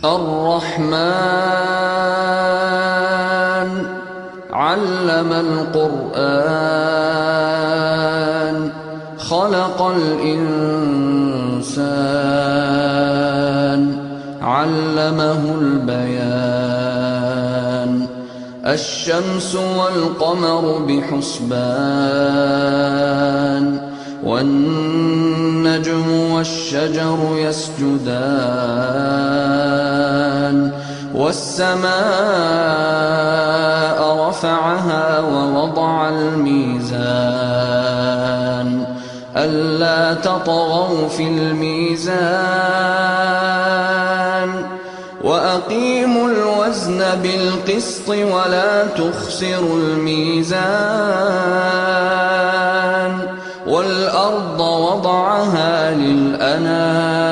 الرحمن علم القرآن خلق الإنسان علمه البيان الشمس والقمر بحسبان والنجم والشجر يسجدان والسماء رفعها ووضع الميزان ألا تطغوا في الميزان وأقيموا الوزن بالقسط ولا تخسروا الميزان والأرض وضعها للأنام